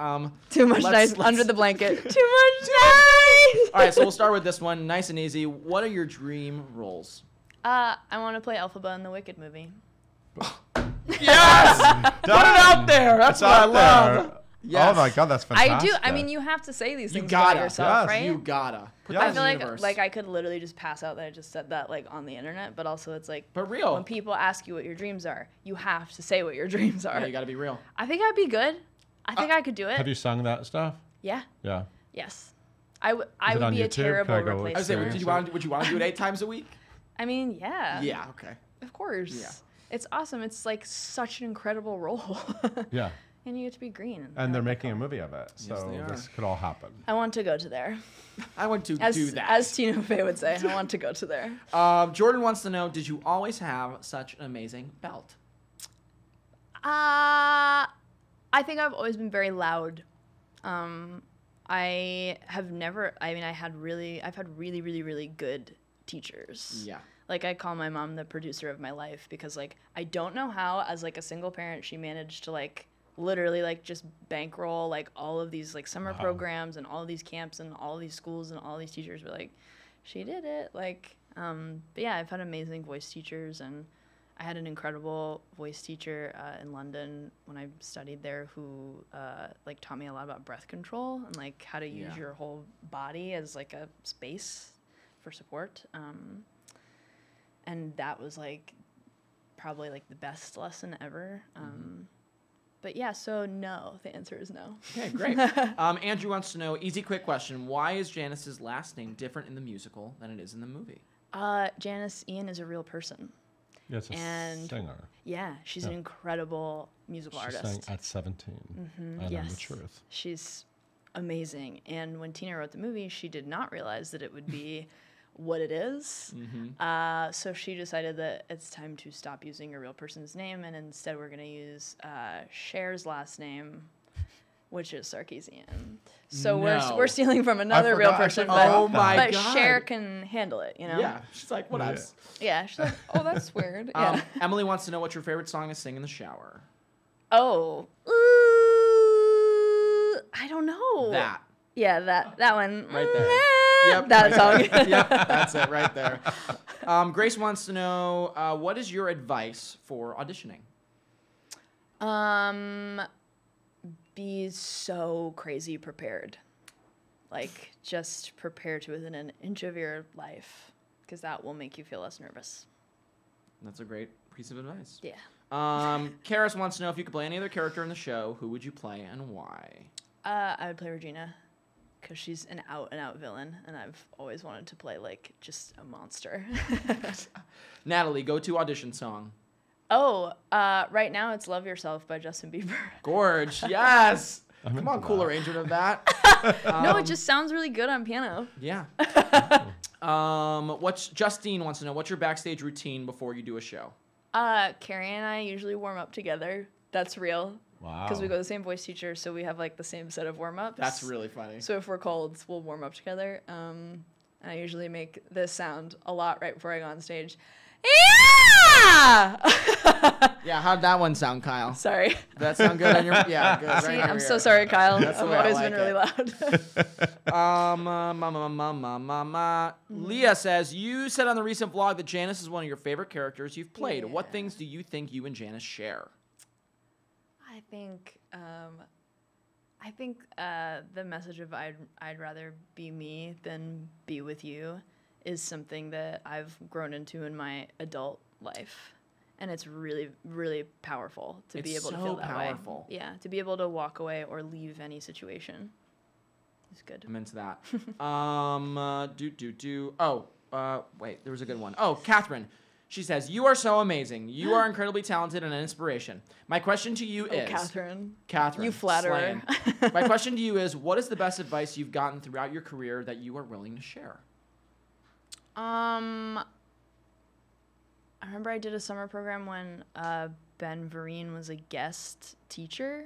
[SPEAKER 4] Too much
[SPEAKER 3] let's-
[SPEAKER 4] nice under the blanket. Too much nice.
[SPEAKER 3] All right, so we'll start with this one, nice and easy. What are your dream roles?
[SPEAKER 4] I want to play Elphaba in the Wicked movie.
[SPEAKER 3] Yes! Put it out there. That's
[SPEAKER 1] It's
[SPEAKER 3] what I
[SPEAKER 1] out
[SPEAKER 3] love.
[SPEAKER 1] there.
[SPEAKER 3] Yes.
[SPEAKER 1] Oh my God, that's fantastic.
[SPEAKER 4] I do. I mean, you have to say these
[SPEAKER 3] You
[SPEAKER 4] things
[SPEAKER 3] gotta.
[SPEAKER 4] about yourself,
[SPEAKER 1] Yes,
[SPEAKER 4] right?
[SPEAKER 3] You gotta. Put
[SPEAKER 1] Yeah.
[SPEAKER 3] that
[SPEAKER 4] I
[SPEAKER 3] in
[SPEAKER 4] feel
[SPEAKER 3] the
[SPEAKER 4] like
[SPEAKER 3] universe.
[SPEAKER 4] I could literally just pass out that I just said that like on the internet, but also it's like
[SPEAKER 3] But real.
[SPEAKER 4] when people ask you what your dreams are, you have to say what your dreams are.
[SPEAKER 3] Yeah, you got to be real.
[SPEAKER 4] I think I'd be good. I think I could do it.
[SPEAKER 1] Have you sung that stuff?
[SPEAKER 4] Yeah.
[SPEAKER 1] Yeah.
[SPEAKER 4] Yes. I
[SPEAKER 1] it
[SPEAKER 4] would
[SPEAKER 1] on
[SPEAKER 4] be a
[SPEAKER 1] YouTube?
[SPEAKER 4] terrible
[SPEAKER 1] Can I go
[SPEAKER 4] replacement.
[SPEAKER 3] I was saying,
[SPEAKER 1] Experience
[SPEAKER 3] would you want to do it 8 times a week?
[SPEAKER 4] I mean, yeah.
[SPEAKER 3] Yeah. Okay.
[SPEAKER 4] Of course.
[SPEAKER 3] Yeah.
[SPEAKER 4] It's awesome. It's like such an incredible role.
[SPEAKER 1] Yeah.
[SPEAKER 4] And you get to be green.
[SPEAKER 1] And they're making a movie of it,
[SPEAKER 3] Yes,
[SPEAKER 1] so
[SPEAKER 3] they are.
[SPEAKER 1] this could all happen.
[SPEAKER 4] I want to go to there.
[SPEAKER 3] I want to
[SPEAKER 4] As,
[SPEAKER 3] do that.
[SPEAKER 4] as Tina Fey would say, I want to go to there.
[SPEAKER 3] Jordan wants to know, did you always have such an amazing belt?
[SPEAKER 4] I think I've always been very loud. I've had really, really, really good teachers.
[SPEAKER 3] Yeah.
[SPEAKER 4] Like I call my mom the producer of my life because like I don't know how as like a single parent she managed to like literally like just bankroll like all of these like summer programs and all of these camps and all of these schools and all these teachers, but like she did it. Like but yeah, I've had amazing voice teachers, and I had an incredible voice teacher in London when I studied there who like taught me a lot about breath control and like how to use your whole body as like a space for support. And that was like probably like the best lesson ever. But yeah, so no, the answer is no.
[SPEAKER 3] Okay, great. Andrew wants to know, easy, quick question. Why is Janice's last name different in the musical than it is in the movie?
[SPEAKER 4] Janice Ian is a real person.
[SPEAKER 1] Yeah, it's a
[SPEAKER 4] And-
[SPEAKER 1] singer.
[SPEAKER 4] Yeah, she's an incredible musical
[SPEAKER 1] She
[SPEAKER 4] artist.
[SPEAKER 1] sang at 17. I know the truth.
[SPEAKER 4] She's amazing. And when Tina wrote the movie, she did not realize that it would be what it is. So she decided that it's time to stop using a real person's name, and instead we're going to use Cher's last name, which is Sarkeesian. So
[SPEAKER 3] No.
[SPEAKER 4] we're stealing from another real
[SPEAKER 1] forgot- I
[SPEAKER 4] person,
[SPEAKER 1] forgot
[SPEAKER 4] but,
[SPEAKER 3] Oh my
[SPEAKER 4] but
[SPEAKER 3] God.
[SPEAKER 4] Cher can handle it, you know?
[SPEAKER 3] Yeah. She's like, what
[SPEAKER 1] Yeah.
[SPEAKER 3] else?
[SPEAKER 4] Yeah, she's like, oh, that's weird. Yeah.
[SPEAKER 3] Emily wants to know what your favorite song is, Sing in the Shower.
[SPEAKER 4] Oh. I don't know.
[SPEAKER 3] That.
[SPEAKER 4] Yeah, that one.
[SPEAKER 3] Right there. Yep,
[SPEAKER 4] That
[SPEAKER 3] right
[SPEAKER 4] song.
[SPEAKER 3] there. Yep, that's it right there. Grace wants to know, what is your advice for auditioning?
[SPEAKER 4] Be so crazy prepared. Like, just prepare to within an inch of your life, because that will make you feel less nervous.
[SPEAKER 3] That's a great piece of advice.
[SPEAKER 4] Yeah.
[SPEAKER 3] Karis wants to know, if you could play any other character in the show, who would you play and why?
[SPEAKER 4] I would play Regina, because she's an out-and-out villain, and I've always wanted to play, like, just a monster.
[SPEAKER 3] Natalie, go-to audition song.
[SPEAKER 4] Oh, right now it's Love Yourself by Justin Bieber.
[SPEAKER 3] Gorge, yes!
[SPEAKER 1] I'm
[SPEAKER 3] Come on,
[SPEAKER 1] into
[SPEAKER 3] cool
[SPEAKER 1] that.
[SPEAKER 3] arrangement of that.
[SPEAKER 4] No, it just sounds really good on piano.
[SPEAKER 3] Yeah. Justine wants to know, what's your backstage routine before you do a show?
[SPEAKER 4] Carrie and I usually warm up together. That's real.
[SPEAKER 1] Wow.
[SPEAKER 4] Because we go to the same voice teacher, so we have like the same set of warm-ups.
[SPEAKER 3] That's really funny.
[SPEAKER 4] So if we're cold, we'll warm up together. And I usually make this sound a lot right before I go on stage. Yeah!
[SPEAKER 3] Yeah, how'd that one sound, Kyle?
[SPEAKER 4] Sorry.
[SPEAKER 3] Did that sound good on your... Yeah, good.
[SPEAKER 4] See,
[SPEAKER 3] right
[SPEAKER 4] I'm
[SPEAKER 3] over
[SPEAKER 4] so
[SPEAKER 3] here.
[SPEAKER 4] sorry, Kyle.
[SPEAKER 3] That's the
[SPEAKER 4] I've
[SPEAKER 3] way I
[SPEAKER 4] always
[SPEAKER 3] like
[SPEAKER 4] been really loud.
[SPEAKER 3] Leah says, you said on the recent vlog that Janice is one of your favorite characters you've played.
[SPEAKER 4] Yeah.
[SPEAKER 3] What things do you think you and Janice share?
[SPEAKER 4] I think the message of I'd rather be me than be with you is something that I've grown into in my adult life. And it's really, really powerful to be
[SPEAKER 3] It's
[SPEAKER 4] able to
[SPEAKER 3] so
[SPEAKER 4] feel that
[SPEAKER 3] powerful.
[SPEAKER 4] way. Yeah, to be able to walk away or leave any situation. It's good.
[SPEAKER 3] I'm into that. Wait, there was a good one. Oh, Catherine. She says, you are so amazing. You are incredibly talented and an inspiration. My question to you is...
[SPEAKER 4] Catherine.
[SPEAKER 3] Catherine.
[SPEAKER 4] You flatterer.
[SPEAKER 3] slaying. My question to you is, what is the best advice you've gotten throughout your career that you are willing to share?
[SPEAKER 4] I remember I did a summer program when Ben Vereen was a guest teacher,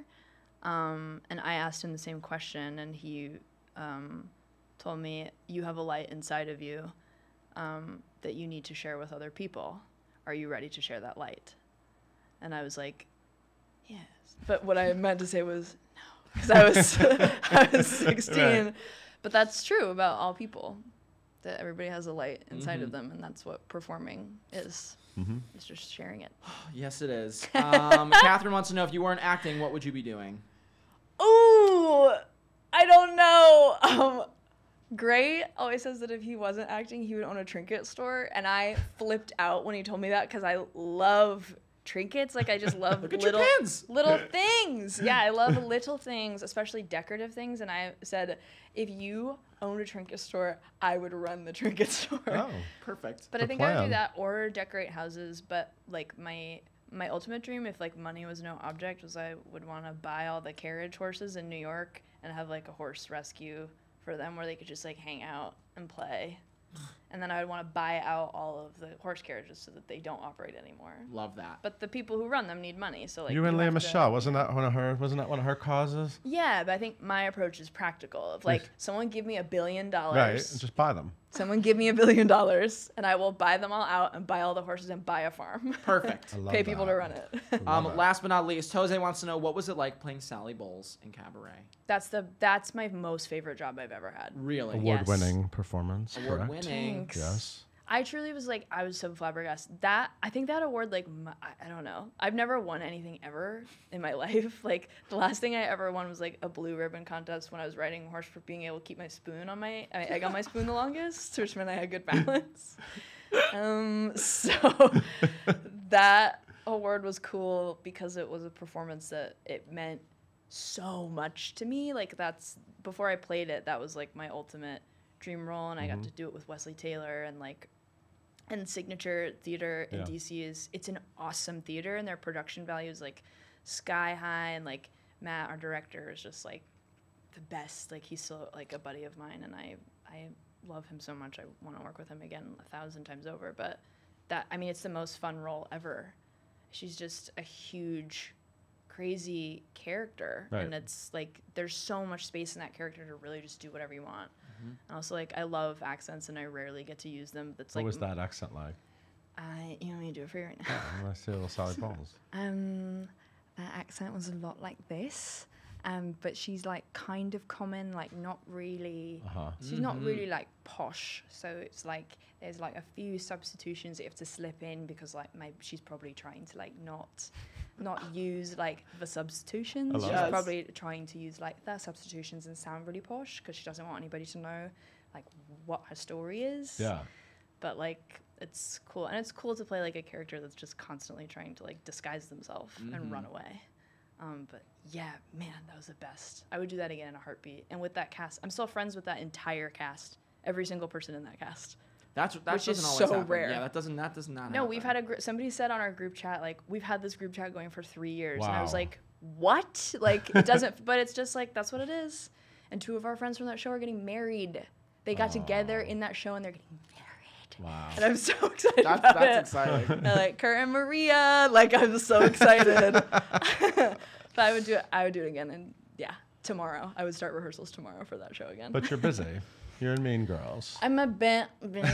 [SPEAKER 4] and I asked him the same question, and he told me, you have a light inside of you that you need to share with other people. Are you ready to share that light? And I was like, yes. But what I meant to say was no, because I was 16.
[SPEAKER 1] Right.
[SPEAKER 4] But that's true about all people, that everybody has a light inside of them, and that's what performing is. It's just sharing it.
[SPEAKER 3] Yes, it is. Catherine wants to know, if you weren't acting, what would you be doing?
[SPEAKER 4] Ooh, I don't know. Gray always says that if he wasn't acting, he would own a trinket store, and I flipped out when he told me that because I love trinkets. Like I just love
[SPEAKER 3] Look at your pins.
[SPEAKER 4] little things. Yeah, I love little things, especially decorative things. And I said, if you owned a trinket store, I would run the trinket store.
[SPEAKER 1] Oh,
[SPEAKER 3] Perfect.
[SPEAKER 4] But I think I would do that or decorate houses. But like my ultimate dream, if like money was no object, was I would want to buy all the carriage horses in New York and have like a horse rescue for them where they could just like hang out and play. And then I would want to buy out all of the horse carriages so that they don't operate anymore.
[SPEAKER 3] Love that.
[SPEAKER 4] But the people who run them need money, so like
[SPEAKER 1] you and Leah
[SPEAKER 4] have
[SPEAKER 1] Michelle, wasn't that one of her causes?
[SPEAKER 4] Yeah, but I think my approach is practical. Of like, someone give me $1 billion.
[SPEAKER 1] Right, and just buy them.
[SPEAKER 4] Someone give me $1 billion, and I will buy them all out and buy all the horses and buy a farm.
[SPEAKER 3] Perfect.
[SPEAKER 1] I love
[SPEAKER 4] Pay people
[SPEAKER 1] that.
[SPEAKER 4] to run it.
[SPEAKER 3] Last but not least, Jose wants to know, what was it like playing Sally Bowles in Cabaret?
[SPEAKER 4] That's my most favorite job I've ever had.
[SPEAKER 3] Really?
[SPEAKER 1] Award-winning performance.
[SPEAKER 3] Award-winning.
[SPEAKER 4] Thanks.
[SPEAKER 1] Yes.
[SPEAKER 4] I truly was like, I was so flabbergasted. I think that award, like, I don't know. I've never won anything ever in my life. Like, the last thing I ever won was like a blue ribbon contest when I was riding a horse for being able to keep my egg on my spoon the longest, which meant I had good balance. So that award was cool because it was a performance that it meant so much to me. Like, before I played it, that was like my ultimate dream role, and I got to do it with Wesley Taylor and Signature Theater in DC it's an awesome theater, and their production value is like sky high, and like Matt, our director, is just like the best. Like he's so like a buddy of mine, and I love him so much. I want to work with him again 1,000 times over. But it's the most fun role ever. She's just a huge, crazy character,
[SPEAKER 1] Right.
[SPEAKER 4] and it's like there's so much space in that character to really just do whatever you want. And also, like, I love accents, and I rarely get to use them. That's
[SPEAKER 1] What
[SPEAKER 4] like,
[SPEAKER 1] was that accent like?
[SPEAKER 4] You want me to do it for you right now?
[SPEAKER 1] I want to see a little Sally Bowles.
[SPEAKER 4] That accent was a lot like this, but she's like kind of common, like not really. She's not really like posh, so it's like there's like a few substitutions that you have to slip in because like she's probably trying to like not use like the substitutions. She's
[SPEAKER 3] that.
[SPEAKER 4] probably trying to use like the substitutions and sound really posh because she doesn't want anybody to know like what her story is.
[SPEAKER 1] Yeah.
[SPEAKER 4] But like it's cool, and it's cool to play like a character that's just constantly trying to like disguise themselves and run away. But yeah, man, that was the best. I would do that again in a heartbeat. And with that cast, I'm still friends with that entire cast, every single person in that cast.
[SPEAKER 3] That
[SPEAKER 4] Which is
[SPEAKER 3] doesn't always
[SPEAKER 4] so
[SPEAKER 3] happen.
[SPEAKER 4] rare.
[SPEAKER 3] Yeah, that does not happen.
[SPEAKER 4] No, we've had somebody said on our group chat, like, we've had this group chat going for 3 years. And I was
[SPEAKER 1] Wow.
[SPEAKER 4] like, what? Like, it doesn't, but it's just like, that's what it is. And 2 of our friends from that show are getting married. They got together in that show, and they're getting married.
[SPEAKER 1] Wow.
[SPEAKER 4] And I'm so excited about it.
[SPEAKER 3] That's exciting.
[SPEAKER 4] They're like, Kurt and Maria. Like, I'm so excited. But I would do it again. And yeah, tomorrow. I would start rehearsals tomorrow for that show again.
[SPEAKER 1] But you're busy. You're in Mean Girls.
[SPEAKER 4] I'm a bit busy.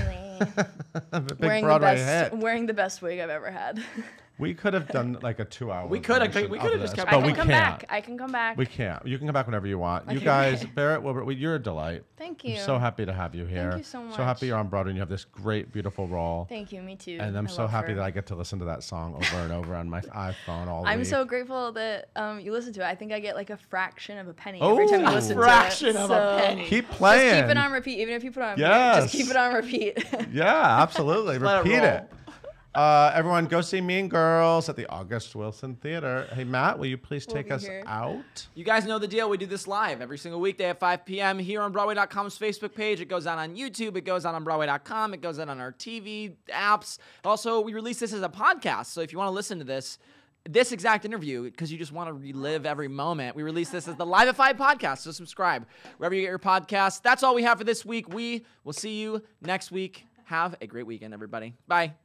[SPEAKER 1] A big Broadway hit.
[SPEAKER 4] Wearing the best wig I've ever had.
[SPEAKER 1] We could have done like a 2-hour.
[SPEAKER 3] We could have
[SPEAKER 1] version
[SPEAKER 3] just
[SPEAKER 1] of this,
[SPEAKER 3] kept
[SPEAKER 1] but
[SPEAKER 3] going.
[SPEAKER 1] we
[SPEAKER 4] I can come
[SPEAKER 1] can't.
[SPEAKER 4] back. I can come back.
[SPEAKER 1] We can't. You can come back whenever you want. You
[SPEAKER 4] Okay.
[SPEAKER 1] guys, Barrett Wilbert, you're a delight.
[SPEAKER 4] Thank you.
[SPEAKER 1] I'm so happy to have you here.
[SPEAKER 4] you so
[SPEAKER 1] So happy
[SPEAKER 4] much.
[SPEAKER 1] you're on Broadway and you have this great, beautiful role.
[SPEAKER 4] Thank you. Me too.
[SPEAKER 1] And I'm
[SPEAKER 4] I
[SPEAKER 1] so
[SPEAKER 4] love
[SPEAKER 1] happy
[SPEAKER 4] her.
[SPEAKER 1] that I get to listen to that song over and over on my iPhone all
[SPEAKER 4] I'm
[SPEAKER 1] week.
[SPEAKER 4] so grateful that you listen to it. I think I get like a fraction of a penny every time you
[SPEAKER 1] Oh,
[SPEAKER 4] listen
[SPEAKER 3] fraction
[SPEAKER 4] to it.
[SPEAKER 3] of a penny.
[SPEAKER 1] Keep
[SPEAKER 4] Just
[SPEAKER 1] playing.
[SPEAKER 4] keep it on repeat, even if you put it on mute.
[SPEAKER 1] Yes.
[SPEAKER 4] Just keep it on repeat.
[SPEAKER 1] Yeah, absolutely.
[SPEAKER 3] let it
[SPEAKER 1] Repeat
[SPEAKER 3] roll.
[SPEAKER 1] it. Everyone, go see Mean Girls at the August Wilson Theater. Hey, Matt, will you please
[SPEAKER 4] We'll
[SPEAKER 1] take
[SPEAKER 4] be
[SPEAKER 1] us
[SPEAKER 4] here.
[SPEAKER 1] out?
[SPEAKER 3] You guys know the deal. We do this live every single weekday at 5 p.m. here on Broadway.com's Facebook page. It goes out on YouTube. It goes out on Broadway.com. It goes out on our TV apps. Also, we release this as a podcast. So if you want to listen to this exact interview, because you just want to relive every moment, we release this as the Live at 5 podcast. So subscribe wherever you get your podcasts. That's all we have for this week. We will see you next week. Have a great weekend, everybody. Bye.